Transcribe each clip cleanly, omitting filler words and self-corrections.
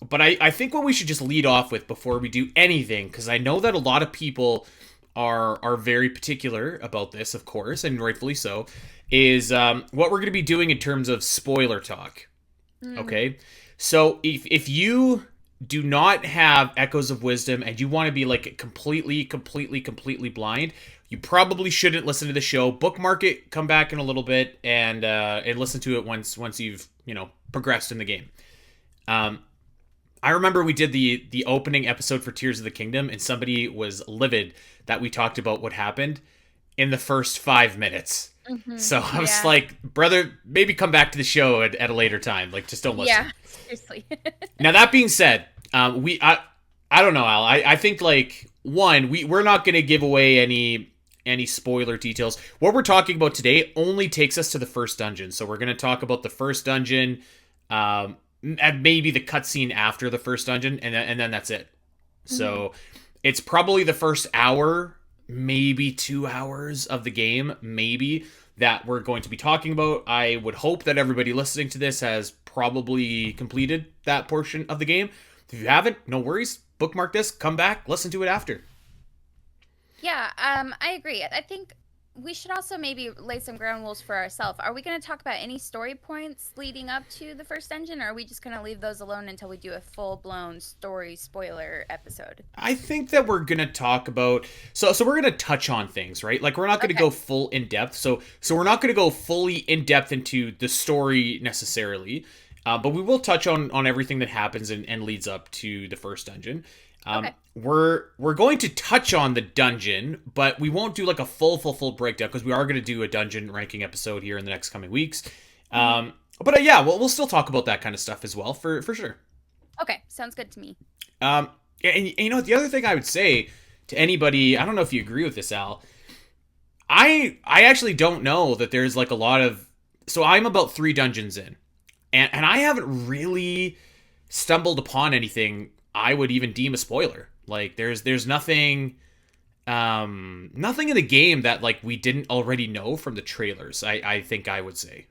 But I think what we should just lead off with before we do anything, because I know that a lot of people are very particular about this, of course, and rightfully so, is what we're going to be doing in terms of spoiler talk. Okay? So if you do not have Echoes of Wisdom and you want to be like completely blind, you probably shouldn't listen to the show. Bookmark it, come back in a little bit, and listen to it once you've progressed in the game. I remember we did the opening episode for Tears of the Kingdom, and somebody was livid that we talked about what happened in the first 5 minutes. So I was like, brother, maybe come back to the show at a later time. Like, just don't listen. Yeah, seriously. Now, that being said, I don't know, Al. I think, like, we're not going to give away any spoiler details. What we're talking about today only takes us to the first dungeon. So we're going to talk about the first dungeon, and maybe the cutscene after the first dungeon, and then that's it. So it's probably the first hour, maybe 2 hours of the game, maybe, that we're going to be talking about. I would hope that everybody listening to this has probably completed that portion of the game. If you haven't, no worries. Bookmark this, come back, listen to it after. Yeah, I agree. I think we should also maybe lay some ground rules for ourselves. Are we going to talk about any story points leading up to the first dungeon, or are we just going to leave those alone until we do a full-blown story spoiler episode? I think that we're going to talk about... So we're going to touch on things, right? Like, we're not going to go full in-depth. So we're not going to go fully in-depth into the story necessarily. But we will touch on everything that happens and leads up to the first dungeon. We're going to touch on the dungeon, but we won't do like a full breakdown, because we are going to do a dungeon ranking episode here in the next coming weeks. But yeah, we'll still talk about that kind of stuff as well, for sure. Okay, sounds good to me. And the other thing I would say to anybody, I don't know if you agree with this, Al. I actually don't know that there's like a lot of... So I'm about 3 dungeons in, and I haven't really stumbled upon anything I would even deem a spoiler. Like, there's nothing in the game that, like, we didn't already know from the trailers, I think I would say.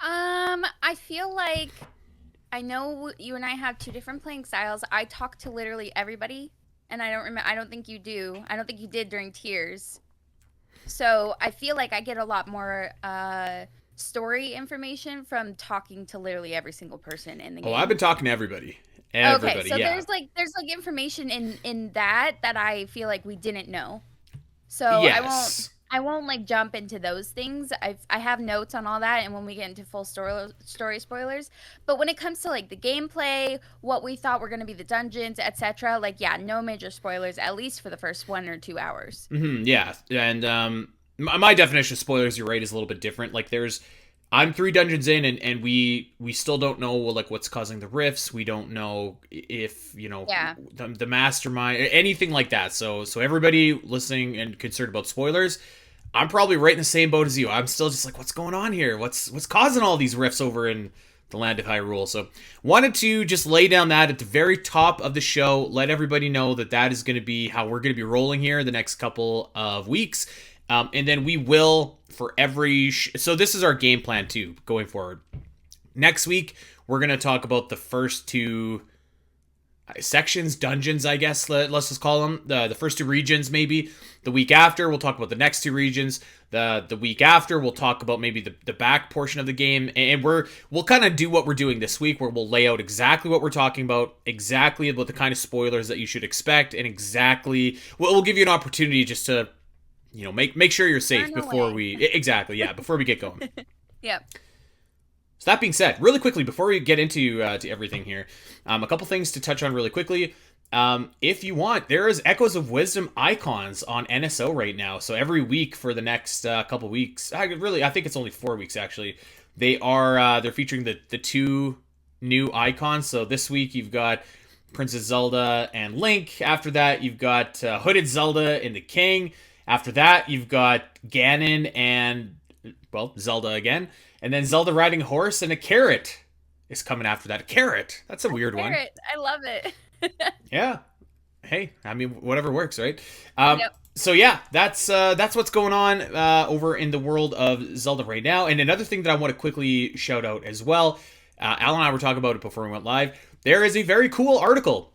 I feel like I know you and I have 2 different playing styles. I talk to literally everybody, and I don't think you do. I don't think you did during Tears. So I feel like I get a lot more story information from talking to literally every single person in the game. Oh, I've been talking to everybody. Okay, so yeah. there's information in that I feel like we didn't know. So yes. I won't like jump into those things. I have notes on all that, and when we get into full story spoilers. But when it comes to like the gameplay, what we thought were going to be the dungeons, etc., like, yeah, no major spoilers, at least for the first 1 or 2 hours. Yeah, and my definition of spoilers, you're right, is a little bit different. Like, I'm 3 dungeons in, and we still don't know, like, what's causing the rifts. We don't know if, the mastermind, anything like that. So everybody listening and concerned about spoilers, I'm probably right in the same boat as you. I'm still just like, what's going on here? What's causing all these rifts over in the land of Hyrule? So wanted to just lay down that at the very top of the show, let everybody know that is going to be how we're going to be rolling here the next couple of weeks. And then we will, for every... So this is our game plan, too, going forward. Next week, we're going to talk about the first 2 sections, dungeons, I guess, let's just call them. The first 2 regions, maybe. The week after, we'll talk about the next 2 regions. The week after, we'll talk about maybe the back portion of the game. And we'll kind of do what we're doing this week, where we'll lay out exactly what we're talking about, exactly about the kind of spoilers that you should expect, and exactly... We'll give you an opportunity just to... make sure you're safe before we get going. Yep. So that being said, really quickly, before we get into to everything here, a couple things to touch on really quickly. If you want, there is Echoes of Wisdom icons on NSO right now. So every week for the next couple weeks, I think it's only 4 weeks actually. They're featuring the 2 new icons. So this week you've got Princess Zelda and Link. After that, you've got Hooded Zelda and the King. After that, you've got Ganon and, well, Zelda again. And then Zelda riding a horse, and a carrot is coming after that. A carrot. That's a weird one. I love it. Yeah. Hey, I mean, whatever works, right? Yep. So yeah, that's what's going on over in the world of Zelda right now. And another thing that I want to quickly shout out as well, Al and I were talking about it before we went live. there is a very cool article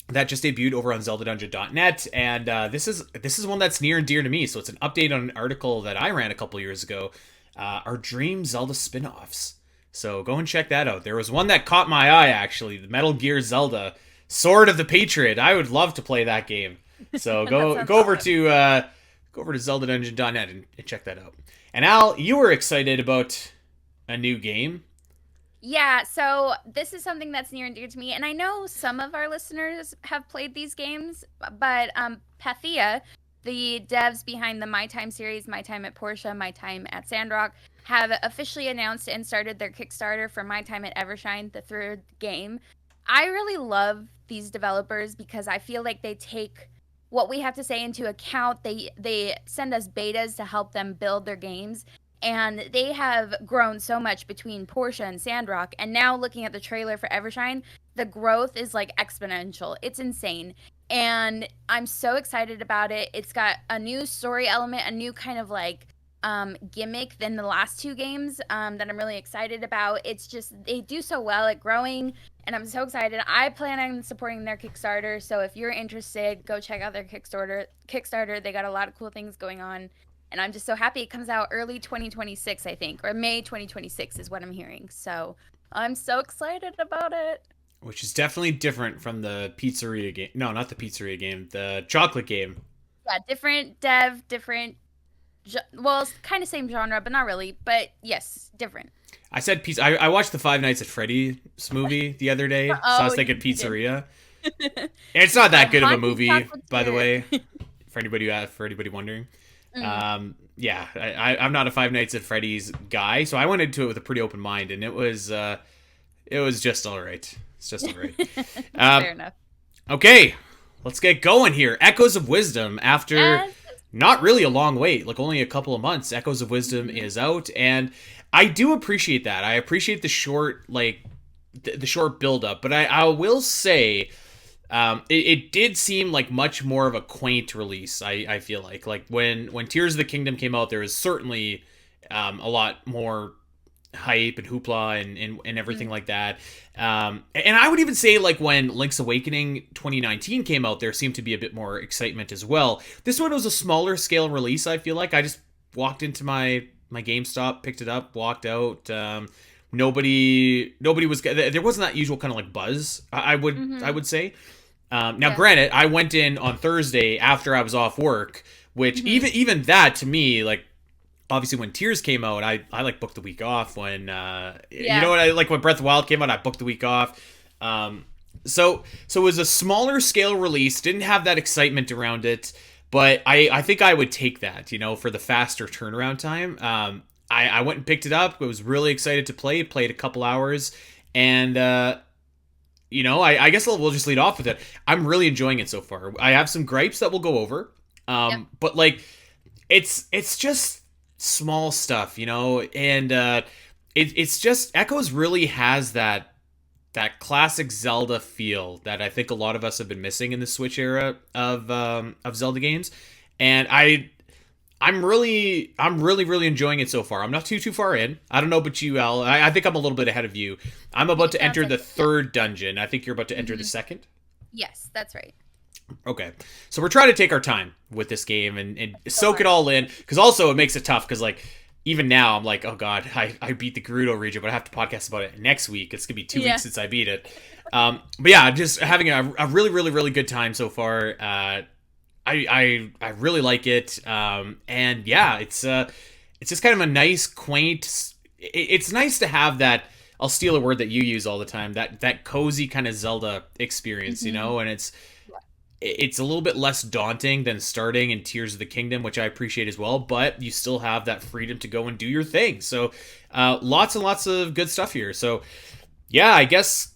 that just debuted over on ZeldaDungeon.net, and this is one that's near and dear to me. So it's an update on an article that I ran a couple years ago, our Dream Zelda spin-offs. So go and check that out. There was one that caught my eye, actually, the Metal Gear Zelda Sword of the Patriot. I would love to play that game. So go over to ZeldaDungeon.net and check that out. And Al, you were excited about a new game. Yeah, so this is something that's near and dear to me, and I know some of our listeners have played these games, but Pathia, the devs behind the My Time series, My Time at Portia, My Time at Sandrock, have officially announced and started their Kickstarter for My Time at Evershine, the third game. I really love these developers because I feel like they take what we have to say into account. They send us betas to help them build their games. And they have grown so much between Portia and Sandrock. And now looking at the trailer for Evershine, the growth is like exponential. It's insane. And I'm so excited about it. It's got a new story element, a new kind of like gimmick than the last two games that I'm really excited about. It's just, they do so well at growing. And I'm so excited. I plan on supporting their Kickstarter. So if you're interested, go check out their Kickstarter. They got a lot of cool things going on. And I'm just so happy it comes out early 2026, I think, or May 2026 is what I'm hearing. So I'm so excited about it. Which is definitely different from the pizzeria game. No, not the pizzeria game. The chocolate game. Yeah, different dev, different. Well, it's kind of same genre, but not really. But yes, different. I said pizza. I watched the Five Nights at Freddy's movie the other day, so I was thinking pizzeria. It's not that good of a movie, by the way, for anybody wondering. Yeah, I'm not a Five Nights at Freddy's guy, so I went into it with a pretty open mind, and it was just all right. It's just all right. Fair enough. Okay, let's get going here. Echoes of Wisdom, after not really a long wait, like only a couple of months, Echoes of Wisdom is out, and I do appreciate that. I appreciate the short, the short build up, but I will say. It did seem like much more of a quaint release. I feel like when Tears of the Kingdom came out, there was certainly a lot more hype and hoopla and everything like that. And I would even say like when Link's Awakening 2019 came out, there seemed to be a bit more excitement as well. This one was a smaller scale release. I feel like I just walked into my GameStop, picked it up, walked out. Nobody was. There wasn't that usual kind of like buzz. I would say. Now, granted, I went in on Thursday after I was off work, which even that to me, like, obviously when Tears came out, I like booked the week off. When you know what, I like when Breath of the Wild came out, I booked the week off. So it was a smaller scale release, didn't have that excitement around it, but I think I would take that, for the faster turnaround time. I went and picked it up. I was really excited to play. Played a couple hours, and I guess we'll just lead off with it. I'm really enjoying it so far. I have some gripes that we'll go over, but like, it's just small stuff, and it's just Echoes really has that classic Zelda feel that I think a lot of us have been missing in the Switch era of Zelda games, and I'm really enjoying it so far. I'm not too far in. I don't know about you, Al. I think I'm a little bit ahead of you. I'm about to enter the third dungeon. I think you're about to enter the second. Yes, that's right. Okay. So we're trying to take our time with this game and soak it all in. Because also it makes it tough because like even now I'm like, oh God, I beat the Gerudo region, but I have to podcast about it next week. It's going to be 2 weeks since I beat it. But yeah, just having a really, really, really good time so far. I really like it, and yeah, it's just kind of a nice, quaint. It's nice to have that. I'll steal a word that you use all the time. That cozy kind of Zelda experience, and it's a little bit less daunting than starting in Tears of the Kingdom, which I appreciate as well. But you still have that freedom to go and do your thing. So, lots and lots of good stuff here. So, yeah, I guess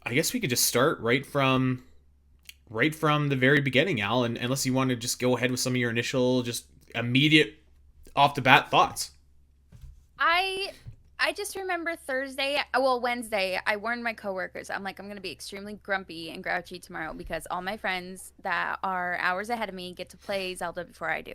we could just start right from the very beginning, Al, and unless you want to just go ahead with some of your initial, just immediate, off the bat thoughts. I just remember Wednesday, I warned my coworkers. I'm like, I'm going to be extremely grumpy and grouchy tomorrow because all my friends that are hours ahead of me get to play Zelda before I do.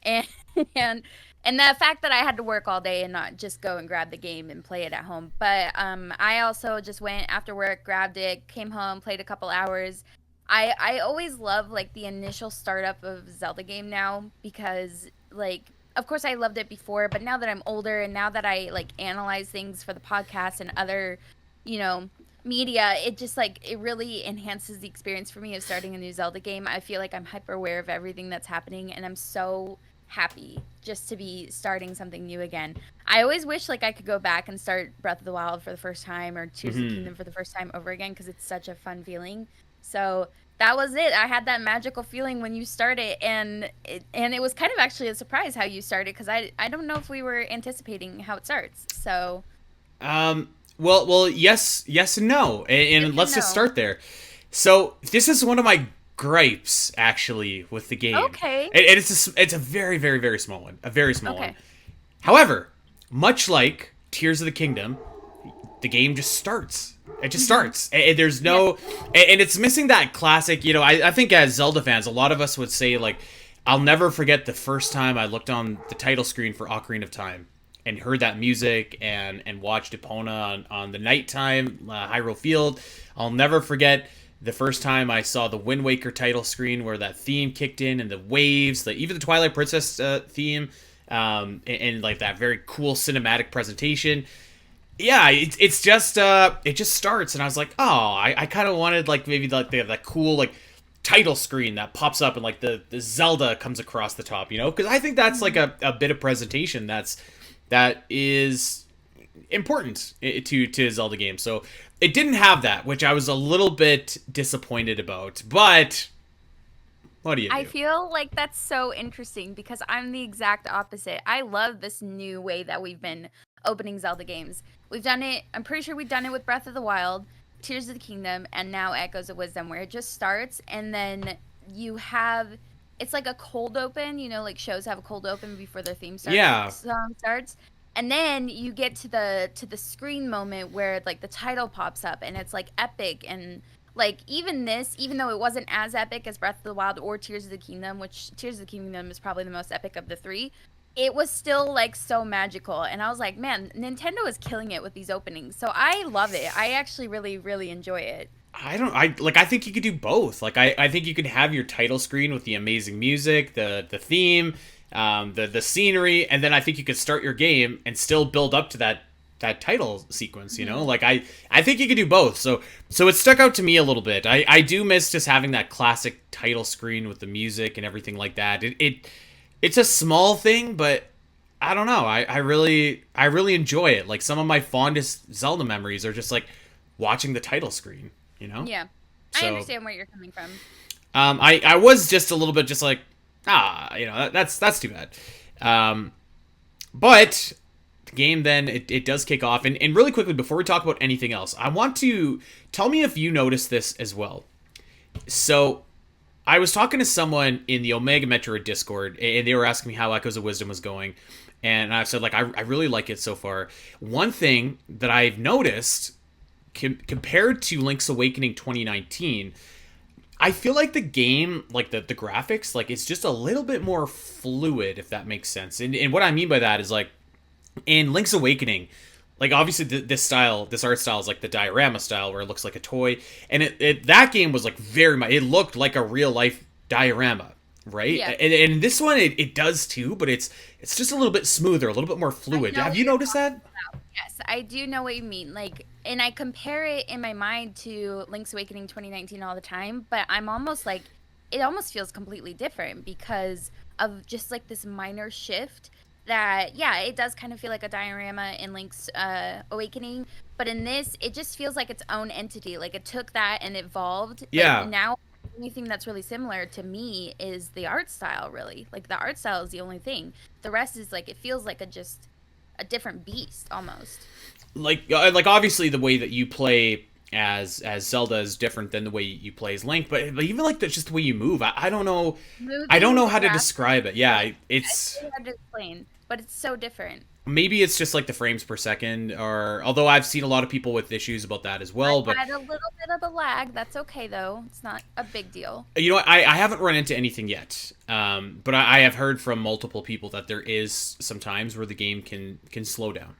and and and the fact that I had to work all day and not just go and grab the game and play it at home. But I also just went after work, grabbed it, came home, played a couple hours. I always love like the initial startup of Zelda game now because like of course I loved it before, but now that I'm older and now that I like analyze things for the podcast and other, you know, media, it just like it really enhances the experience for me of starting a new Zelda game. I feel like I'm hyper aware of everything that's happening and I'm so happy just to be starting something new again. I always wish like I could go back and start Breath of the Wild for the first time or Tears of the Hmm. Kingdom for the first time over again because it's such a fun feeling. So that was it. I had that magical feeling when you started, and it was kind of actually a surprise how you started because I don't know if we were anticipating how it starts. So Um, well, yes, and no, yes and and let's just no. start there. So this is one of my gripes actually with the game, Okay. and it's a very, very, very small one, a very small one. Okay. However, much like Tears of the Kingdom, the game just starts. It just Hmm. starts. And there's Yeah. no, and it's missing that classic. I think as Zelda fans, a lot of us would say like, I'll never forget the first time I looked on the title screen for Ocarina of Time and heard that music and watched Epona on the nighttime Hyrule Field. I'll never forget the first time I saw the Wind Waker title screen where that theme kicked in and the waves, even the Twilight Princess theme, and like that very cool cinematic presentation. Yeah, it's just it just starts and I was like, oh, I kind of wanted like maybe like they have that cool like title screen that pops up and like the Zelda comes across the top, because I think that's like Hmm. a bit of presentation that is important to Zelda games. So it didn't have that, which I was a little bit disappointed about. But what do you I do? feel like that's so interesting because I'm the exact opposite. I love this new way that we've been opening Zelda games. We've done it, I'm pretty sure we've done it with Breath of the Wild, Tears of the Kingdom, and now Echoes of Wisdom, where it just starts and then you have it's like a cold open, like shows have a cold open before their Yeah, song starts. And then you get to the screen moment where like the title pops up and it's like epic and like even this, even though it wasn't as epic as Breath of the Wild or Tears of the Kingdom, which Tears of the Kingdom is probably the most epic of the three, it was still like so magical. And I was like, man, Nintendo is killing it with these openings. So I love it. I actually really, really enjoy it. I think you could do both. Like I think you could have your title screen with the amazing music, the theme, the scenery, and then I think you could start your game and still build up to that title sequence. Hmm. Like I think you could do both. So it stuck out to me a little bit. I do miss just having that classic title screen with the music and everything like that. It's a small thing, but I don't know. I really enjoy it. Like some of my fondest Zelda memories are just like watching the title screen. You know. Yeah. I So understand where you're coming from. I was just a little bit just like that's too bad. Um, but the game then it does kick off and really quickly before we talk about anything else, I want to tell me if you noticed this as well. So I was talking to someone in the Omega Metroid Discord, and they were asking me how Echoes of Wisdom was going. And I said, like, I really like it so far. One thing that I've noticed compared to Link's Awakening 2019, I feel like the game, like the graphics, like it's just a little bit more fluid, if that makes sense. And what I mean by that is like in Link's Awakening, like obviously this art style is like the diorama style where it looks like a toy, and that game was like very much, it looked like a real life diorama, right? Yeah. And this one it does too, but it's just a little bit smoother, a little bit more I fluid. know Have what you you're noticed talking that? about. Yes, I do know what you mean. Like, and I compare it in my mind to Link's Awakening 2019 all the time, but I'm almost like, it almost feels completely different because of just like this minor shift that, yeah, it does kind of feel like a diorama in Link's Awakening, but in this, it just feels like its own entity. Like, it took that and evolved, but Yeah. now the only thing that's really similar to me is the art style, really. Like, the art style is the only thing. The rest is like, it feels like a different beast almost. Like obviously the way that you play as Zelda is different than the way you play as Link, but even like that's just the way you move. I don't know. I don't Moving, know the how to graphics, describe it. like Yeah, it's it's really hard to explain, but it's so different. maybe it's just like the frames per second, or although I've seen a lot of people with issues about that as well. I But had a little bit of a lag. That's okay though. It's not a big deal. you know what? I haven't run into anything yet, but I have heard from multiple people that there is some times where the game can slow down.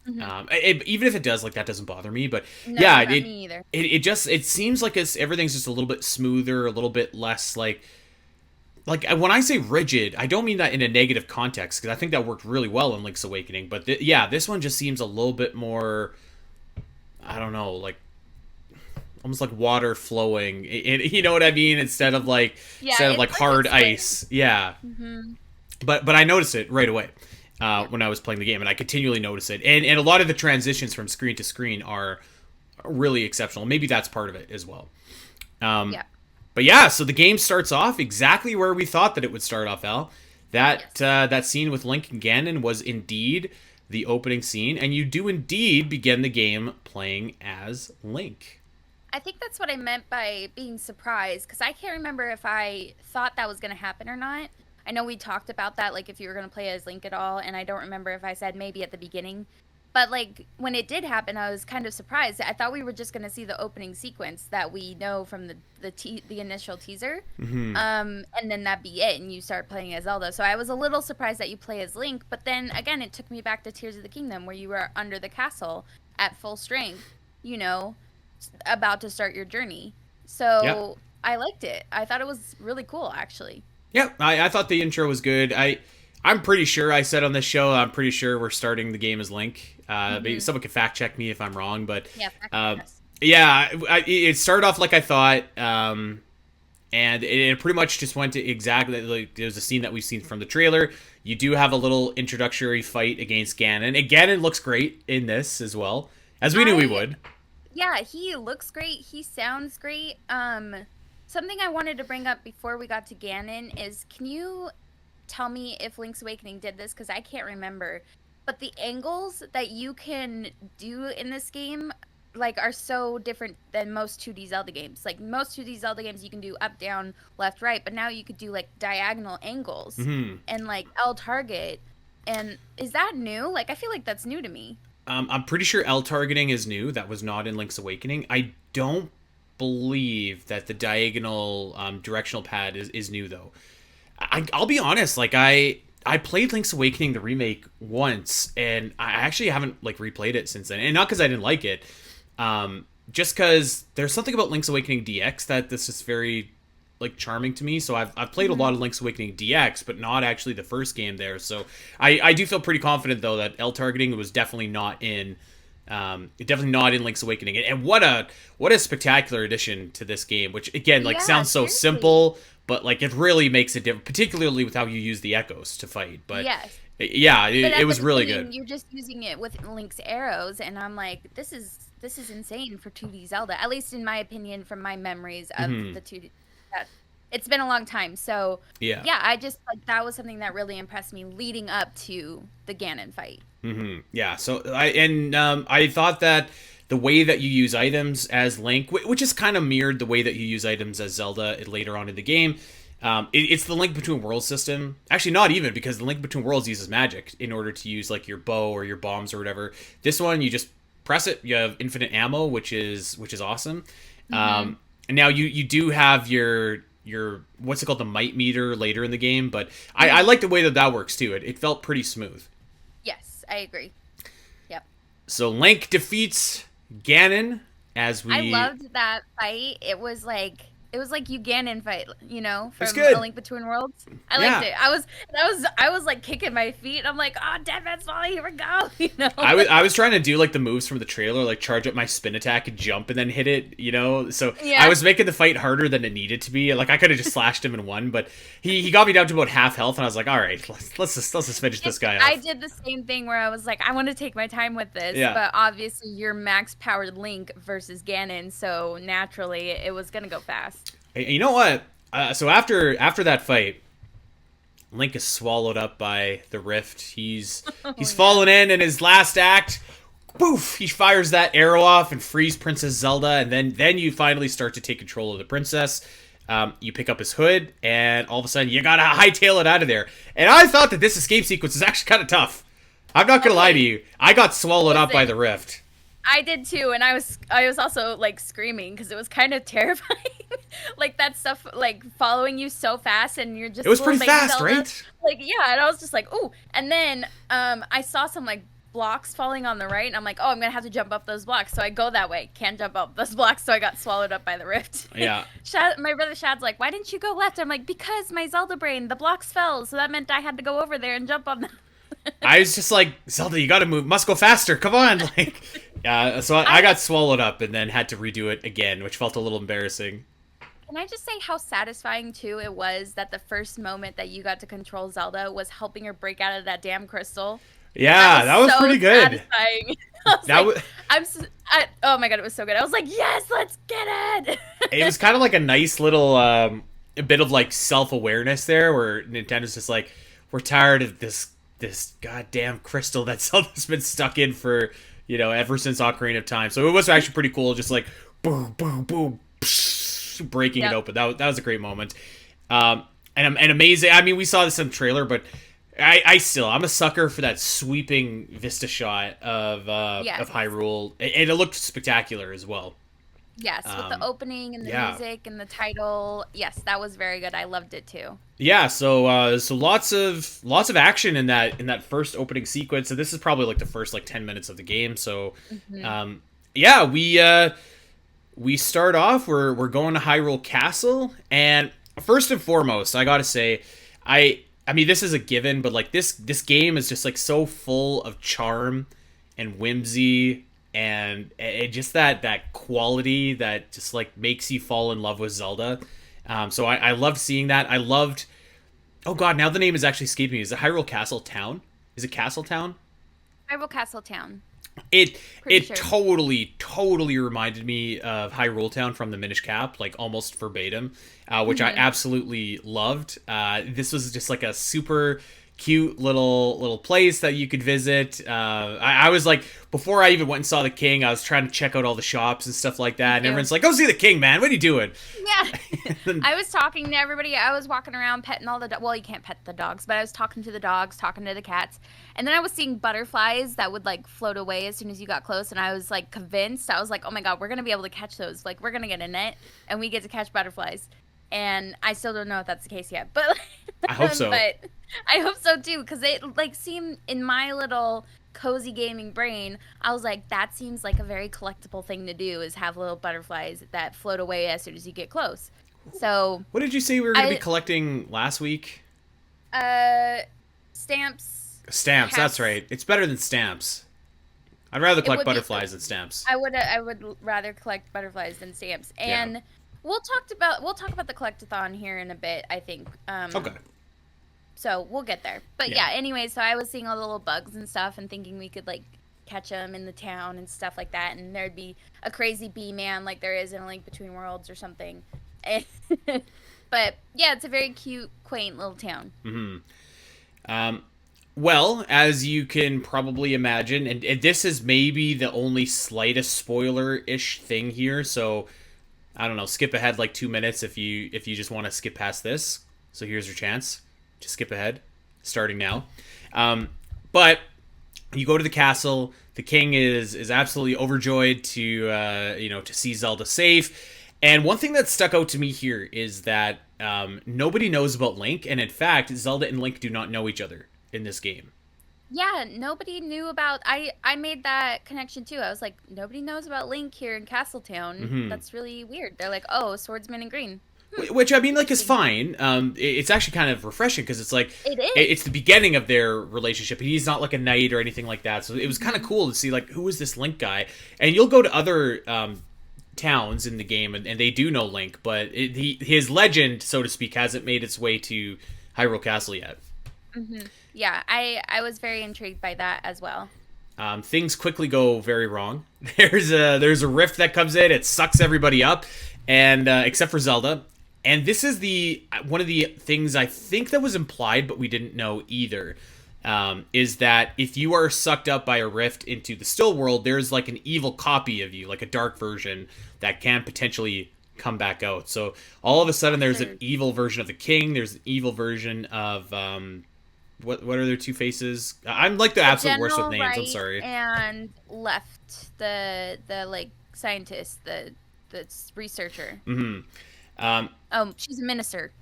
Even if it does, like that doesn't bother me. But No, yeah, not me either. it seems like everything's just a little bit smoother, a little bit less like when I say rigid, I don't mean that in a negative context, because I think that worked really well in Link's Awakening. But yeah, this one just seems a little bit more, I don't know, like almost like water flowing. You know what I mean? Instead of like Yeah, it's hard like ice. Yeah. But I noticed it right away when I was playing the game, and I continually notice it. And a lot of the transitions from screen to screen are really exceptional. Maybe that's part of it as well. Yeah. But yeah, so the game starts off exactly where we thought that it would start off, Al. That scene with Link and Ganon was indeed the opening scene, and you do indeed begin the game playing as Link. I think that's what I meant by being surprised, because I can't remember if I thought that was going to happen or not. I know we talked about that, like if you were going to play as Link at all, and I don't remember if I said maybe at the beginning. But like when it did happen, I was kind of surprised. I thought we were just going to see the opening sequence that we know from the initial teaser, and then that'd be it, and you start playing as Zelda. So I was a little surprised that you play as Link. But then again, it took me back to Tears of the Kingdom, where you were under the castle at full strength, you know, about to start your journey. So Yeah. I liked it. I thought it was really cool, actually. Yeah, I thought the intro was good. I'm pretty sure I said on this show, I'm pretty sure we're starting the game as Link. Maybe someone could fact check me if I'm wrong, but Yeah. yeah, it started off like I thought, and it pretty much just went to exactly like there's a scene that we've seen from the trailer. You do have a little introductory fight against Ganon, and Ganon looks great in this as well, as we knew he would. Yeah, he looks great. He sounds great. Something I wanted to bring up before we got to Ganon is, can you tell me if Link's Awakening did this? Because I can't remember. But the angles that you can do in this game, like, are so different than most 2D Zelda games. Like, most 2D Zelda games you can do up, down, left, right. But now you could do, like, diagonal angles and, like, L target. And is that new? Like, I feel like that's new to me. I'm pretty sure L targeting is new. That was not in Link's Awakening. I don't believe that the diagonal directional pad is new though. I'll be honest, like I played Link's Awakening the remake once, and I actually haven't like replayed it since then, and not because I didn't like it, just because there's something about Link's Awakening DX that this is very like charming to me. So I've played a lot of Link's Awakening DX, but not actually the first game there. So I do feel pretty confident though that L targeting was definitely not in Link's Awakening. And what a spectacular addition to this game, which again like sounds so simple, but like it really makes a difference, particularly with how you use the echoes to fight. But yes. Yeah, it was really good. You're just using it with Link's arrows, and I'm like, this is insane for 2D Zelda, at least in my opinion, from my memories of the 2D. It's been a long time, so yeah, I just like that was something that really impressed me leading up to the Ganon fight. Yeah, so I thought that the way that you use items as Link, which is kind of mirrored the way that you use items as Zelda later on in the game, it's the Link Between Worlds system. Actually, not even, because the Link Between Worlds uses magic in order to use like your bow or your bombs or whatever. This one, you just press it, you have infinite ammo, which is awesome. And now you do have your what's it called, the might meter later in the game, but I like the way that works too. It felt pretty smooth. Yes, I agree. Yep. So Link defeats Ganon as we. I loved that fight. It was like you Ganon fight, you know, from good. A Link Between Worlds. I liked it. I was like kicking my feet. I'm like, oh, Dead Man's Folly, here we go. You know. I was trying to do like the moves from the trailer, like charge up my spin attack and jump and then hit it, you know. So I was making the fight harder than it needed to be. Like I could have just slashed him and won, but he got me down to about half health, and I was like, all right, let's just finish this guy off. I did the same thing where I was like, I want to take my time with this, but obviously you're max powered Link versus Ganon, so naturally it was gonna go fast. You know what? So after that fight, Link is swallowed up by the rift. He's fallen in his last act. Poof! He fires that arrow off and frees Princess Zelda, and then you finally start to take control of the princess. You pick up his hood, and all of a sudden you gotta hightail it out of there. And I thought that this escape sequence is actually kind of tough. I'm not gonna lie to you. I got swallowed up by the rift. I did too, and I was also like screaming because it was kind of terrifying, like that stuff like following you so fast, and you're just It was pretty fast, Zelda. right? Like yeah, and I was just like ooh, and then I saw some like blocks falling on the right, and I'm like oh I'm gonna have to jump up those blocks, so I go that way, can't jump up those blocks, so I got swallowed up by the rift. Yeah. My brother Shad's like why didn't you go left? I'm like because my Zelda brain, the blocks fell, so that meant I had to go over there and jump on them. I was just like, Zelda, you gotta move. Must go faster. Come on. Like, so I got swallowed up and then had to redo it again, which felt a little embarrassing. Can I just say how satisfying too it was that the first moment that you got to control Zelda was helping her break out of that damn crystal? Yeah, that was so pretty good. Satisfying. I was That like, was oh my god, it was so good. I was like, yes, let's get it. it was kind of like a nice little a bit of like self-awareness there where Nintendo's just like, we're tired of this goddamn crystal that Zelda's been stuck in for, ever since Ocarina of Time. So it was actually pretty cool, just like boom, boom, boom, psh, breaking it open. That was a great moment. And amazing. I mean, we saw this in the trailer, but I'm a sucker for that sweeping vista shot of Hyrule, and it looked spectacular as well. Yes, with the opening and the music and the title. Yes, that was very good. I loved it too. Yeah, so lots of action in that first opening sequence. So this is probably like the first like 10 minutes of the game. So we start off, we're going to Hyrule Castle, and first and foremost, I got to say I mean this is a given, but like this game is just like so full of charm and whimsy and just that quality that just like makes you fall in love with Zelda. So I loved seeing that. I loved. Oh god, now the name is actually escaping me. Is it Hyrule Castle Town? Is it Castle Town? Hyrule Castle Town. It Sure. totally reminded me of Hyrule Town from the Minish Cap, like almost verbatim, which I absolutely loved. This was just like a super cute little place that you could visit. I was like, before I even went and saw the king, I was trying to check out all the shops and stuff like that, and everyone's like, go see the king, man, what are you doing? Yeah. I was talking to everybody. I was walking around petting all the well, you can't pet the dogs, but I was talking to the dogs, talking to the cats, and then I was seeing butterflies that would like float away as soon as you got close, and I was like convinced. I was like, oh my god, we're gonna be able to catch those, like we're gonna get a net and we get to catch butterflies. And I still don't know if that's the case yet, but I hope so. But I hope so too, because it like seemed in my little cozy gaming brain, I was like, that seems like a very collectible thing to do, is have little butterflies that float away as soon as you get close. So what did you say we were going to be collecting last week? Stamps. Stamps, that's right. It's better than stamps. I'd rather collect butterflies than stamps. I would rather collect butterflies than stamps. And we'll talk about the collectathon here in a bit, I think. Okay. So we'll get there. But yeah, anyway, so I was seeing all the little bugs and stuff and thinking we could like catch them in the town and stuff like that, and there'd be a crazy bee man like there is in A Link Between Worlds or something. But yeah, it's a very cute, quaint little town. Mm-hmm. Well, as you can probably imagine, and this is maybe the only slightest spoiler-ish thing here, so I don't know, skip ahead like 2 minutes if you just want to skip past this. So here's your chance. Just skip ahead, starting now. But you go to the castle. The king is absolutely overjoyed to see Zelda safe. And one thing that stuck out to me here is that nobody knows about Link, and in fact, Zelda and Link do not know each other in this game. Yeah, nobody knew about. I made that connection too. I was like, nobody knows about Link here in Castletown. Mm-hmm. That's really weird. They're like, oh, swordsman in green. Which, I mean, like, is fine. It's actually kind of refreshing because it's like it's the beginning of their relationship. He's not like a knight or anything like that, so it was kind of cool to see like, who is this Link guy? And you'll go to other towns in the game, and they do know Link, but his legend, so to speak, hasn't made its way to Hyrule Castle yet. Mm-hmm. Yeah, I was very intrigued by that as well. Things quickly go very wrong. There's a rift that comes in. It sucks everybody up, and except for Zelda. And this is one of the things I think that was implied, but we didn't know either, is that if you are sucked up by a rift into the still world, there's like an evil copy of you, like a dark version that can potentially come back out. So all of a sudden there's an evil version of the king. There's an evil version of what are their two faces? I'm like the The absolute worst with general names. I'm right sorry. and left, the like scientist, the researcher. Hmm. Um, Oh, she's a minister.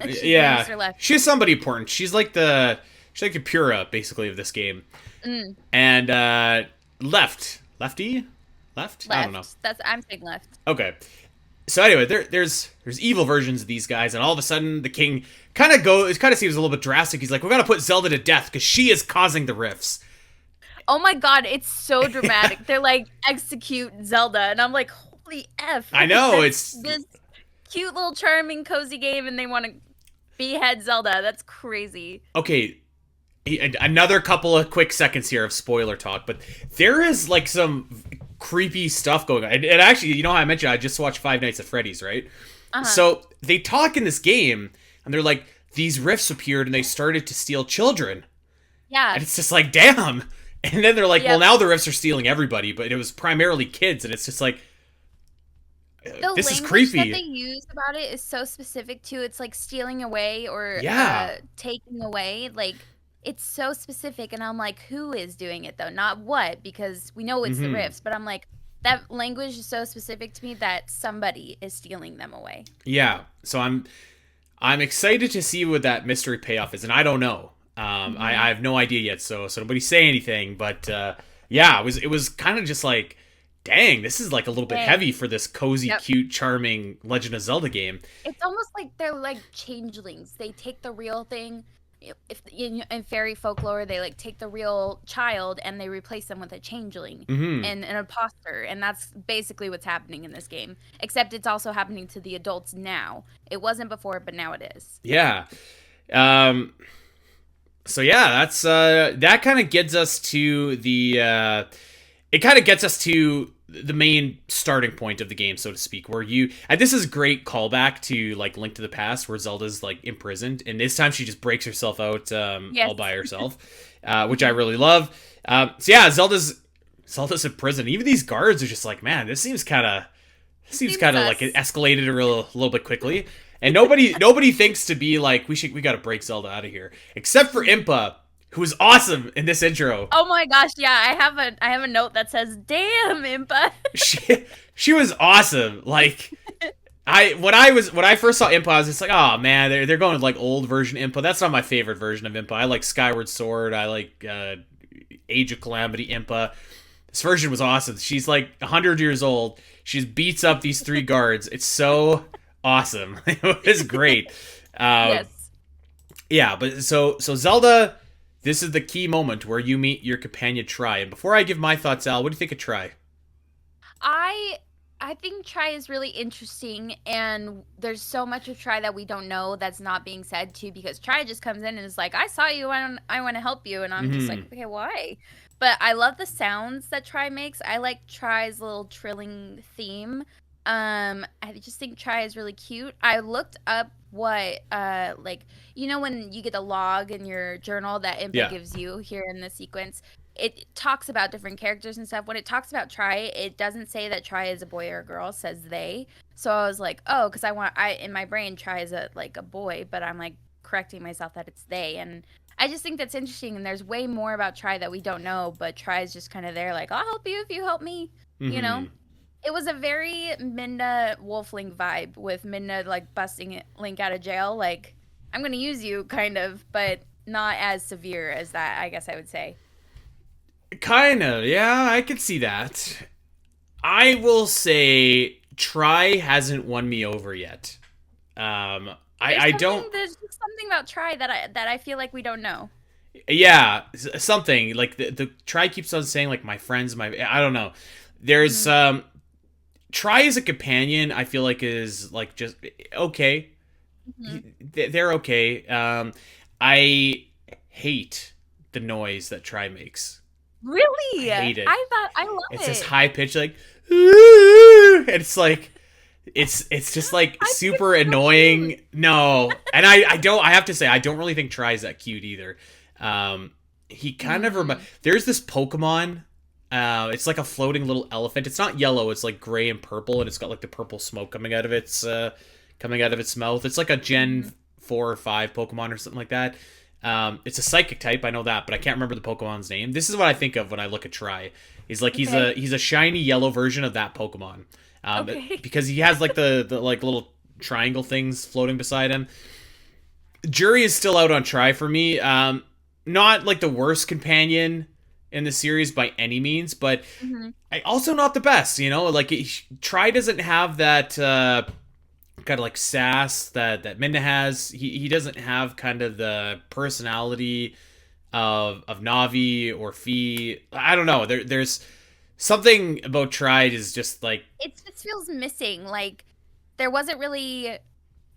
She's yeah, minister left. she's somebody important. She's like the Pura basically of this game. Mm, And lefty, left. I don't know. left. I'm saying left. Okay. So anyway, there's evil versions of these guys, and all of a sudden the king kind of seems a little bit drastic. He's like, "We're gonna put Zelda to death because she is causing the rifts." Oh my god, it's so dramatic. They're like, execute Zelda, and I'm like, holy F. I know, That's this cute little charming cozy game, and they want to behead Zelda. That's crazy. Okay. Another couple of quick seconds here of spoiler talk, but there is like some creepy stuff going on. And actually, you know how I mentioned I just watched Five Nights at Freddy's, right? Uh-huh. So they talk in this game, and they're like, these rifts appeared and they started to steal children. Yeah. And it's just like, damn. And then they're like, Yep. well, now the rifts are stealing everybody, but it was primarily kids, and it's just like, The this is language creepy. that they use about it is so specific too. It's like stealing away or Yeah. taking away. Like, it's so specific, and I'm like, who is doing it though? Not what, because we know it's the Mhm. Rifts, but I'm like, that language is so specific to me that somebody is stealing them away. Yeah. So I'm excited to see what that mystery payoff is, and I don't know. I have no idea yet, so nobody say anything. But yeah, it was kind of just like, dang, this is like a little bit Dang. heavy for this cozy, Yep. cute, charming Legend of Zelda game. It's almost like they're like changelings. They take the real thing. If in fairy folklore, they like take the real child and they replace them with a changeling Hmm. and an imposter, and that's basically what's happening in this game. Except it's also happening to the adults now. It wasn't before, but now it is. Yeah. So yeah, that's that kind of gets us to the it kind of gets us to the main starting point of the game, so to speak, where and this is a great callback to like Link to the Past, where Zelda's like imprisoned, and this time she just breaks herself out Yes. all by herself, which I really love. So yeah, Zelda's in prison. Even these guards are just like, man, this seems kind of Seems like sus. it escalated a little bit quickly. And nobody thinks to be like, we got to break Zelda out of here, except for Impa, who was awesome in this intro. Oh my gosh, yeah, I have a note that says, "Damn, Impa." She was awesome. Like when I first saw Impa, I was just like, oh man, they're going with like old version Impa. That's not my favorite version of Impa. I like Skyward Sword. I like Age of Calamity Impa. This version was awesome. She's like 100 years old. She just beats up these three guards. It's so awesome. It was great. Yes. Yeah, but so Zelda, this is the key moment where you meet your companion Tri. And before I give my thoughts, Al, what do you think of Tri? I think Try is really interesting, and there's so much of Try that we don't know that's not being said too, because Try just comes in and is like, "I saw you, I want to help you," and I'm just like, "Okay, why?" But I love the sounds that Try makes. I like Try's little trilling theme. I just think Try is really cute. I looked up what like, you know, when you get a log in your journal that Impa Yeah. gives you here in the sequence, it talks about different characters and stuff. When it talks about Try, it doesn't say that Try is a boy or a girl, it says they. So I was like, oh, because I in my brain Try is a boy, but I'm like correcting myself that it's they. And I just think that's interesting, and there's way more about Try that we don't know, but Try is just kind of there like, I'll help you if you help me, you know? It was a very Midna Wolfling vibe, with Midna like busting Link out of jail, like, I'm gonna use you, kind of, but not as severe as that, I guess I would say. Kind of, yeah, I could see that. I will say Tri hasn't won me over yet. I don't. There's just something about Try that I feel like we don't know. Yeah, something like the Tri keeps on saying like my friends, I don't know. There's Tri as a companion, I feel like is like just okay. They're okay. I hate the noise that Tri makes. Really? I hate it. I love it. It's this high pitch like, and it's like, it's just like I think super it's so annoying. cute. No, and I have to say I don't really think Try's that cute either. He kind of there's this Pokemon. It's like a floating little elephant. It's not yellow. It's like gray and purple, and it's got like the purple smoke coming out of its mouth. It's like a Gen 4 or 5 Pokemon or something like that. It's a psychic type, I know that, but I can't remember the Pokemon's name. This is what I think of when I look at Tri. He's like he's a shiny yellow version of that Pokemon. Because he has like the like little triangle things floating beside him. Jury is still out on Tri for me. Not like the worst companion in the series by any means, but also not the best, you know? Like Tri doesn't have that kind of like sass that Minna has. He doesn't have kind of the personality of Navi or Fee. I don't know. There's something about Tri is just like it just feels missing. Like there wasn't really,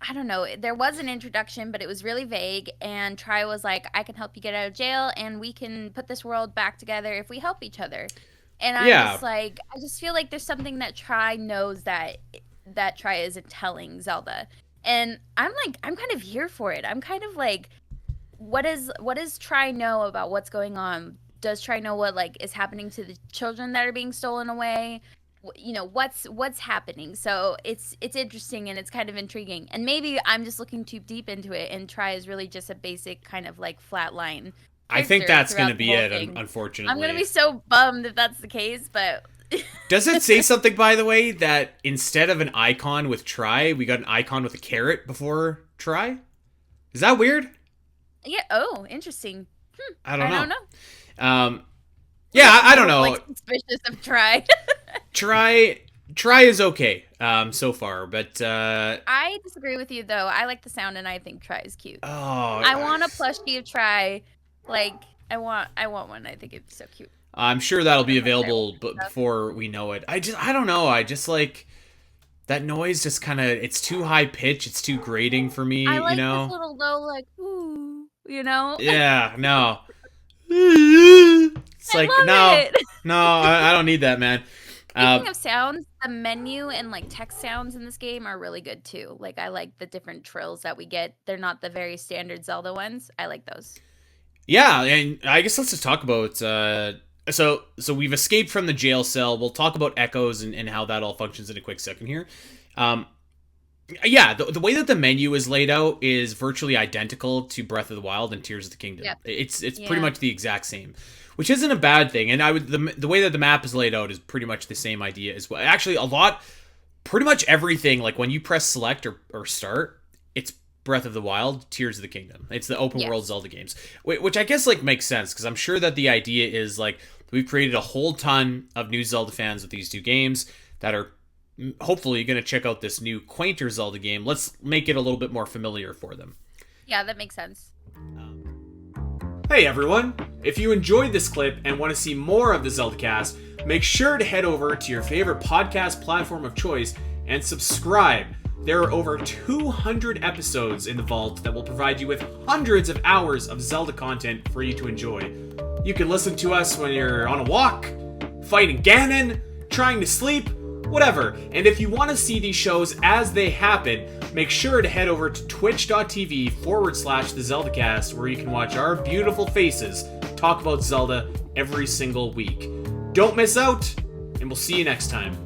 I don't know. There was an introduction, but it was really vague. And Tri was like, "I can help you get out of jail, and we can put this world back together if we help each other." And I'm just like, I just feel like there's something that Tri knows that Tri isn't telling Zelda. And I'm kind of here for it. I'm kind of like, what does Tri know about what's going on? Does Tri know what like is happening to the children that are being stolen away? You know, what's happening? So it's interesting and it's kind of intriguing. And maybe I'm just looking too deep into it, and Tri is really just a basic kind of like flat line. I think that's going to be it, unfortunately. I'm going to be so bummed if that's the case, but does it say something, by the way, that instead of an icon with Tri, we got an icon with a carrot before Tri? Is that weird? Yeah. Oh, interesting. I don't know. Yeah, I don't know. Like suspicious of Tri. Tri is okay so far, but I disagree with you though. I like the sound, and I think Tri is cute. Oh, I want a plushie of Tri. Like I want one. I think it'd be so cute. I'm sure that'll be available before we know it. I don't know. I just like that noise. Just kind of, it's too high pitch. It's too grating for me. I like you know, this little low, like ooh, you know. Yeah, no. It's like no, I don't need that, man. Speaking of sounds, the menu and like text sounds in this game are really good too. Like I like the different trills that we get. They're not the very standard Zelda ones. I like those. Yeah, and I guess let's just talk about so we've escaped from the jail cell. We'll talk about echoes and how that all functions in a quick second here. Yeah, the way that the menu is laid out is virtually identical to Breath of the Wild and Tears of the Kingdom. Yep. It's pretty much the exact same, which isn't a bad thing. And the way that the map is laid out is pretty much the same idea as well. Actually, pretty much everything, like when you press select or start, it's Breath of the Wild, Tears of the Kingdom. It's the open world Zelda games, which I guess like makes sense because I'm sure that the idea is like we've created a whole ton of new Zelda fans with these two games that are hopefully going to check out this new quainter Zelda game. Let's make it a little bit more familiar for them. Yeah, that makes sense. Hey everyone! If you enjoyed this clip and want to see more of the Zelda Cast, make sure to head over to your favorite podcast platform of choice and subscribe. There are over 200 episodes in the vault that will provide you with hundreds of hours of Zelda content for you to enjoy. You can listen to us when you're on a walk, fighting Ganon, trying to sleep, whatever. And if you want to see these shows as they happen, make sure to head over to twitch.tv/the Zelda Cast, where you can watch our beautiful faces talk about Zelda every single week. Don't miss out, and we'll see you next time.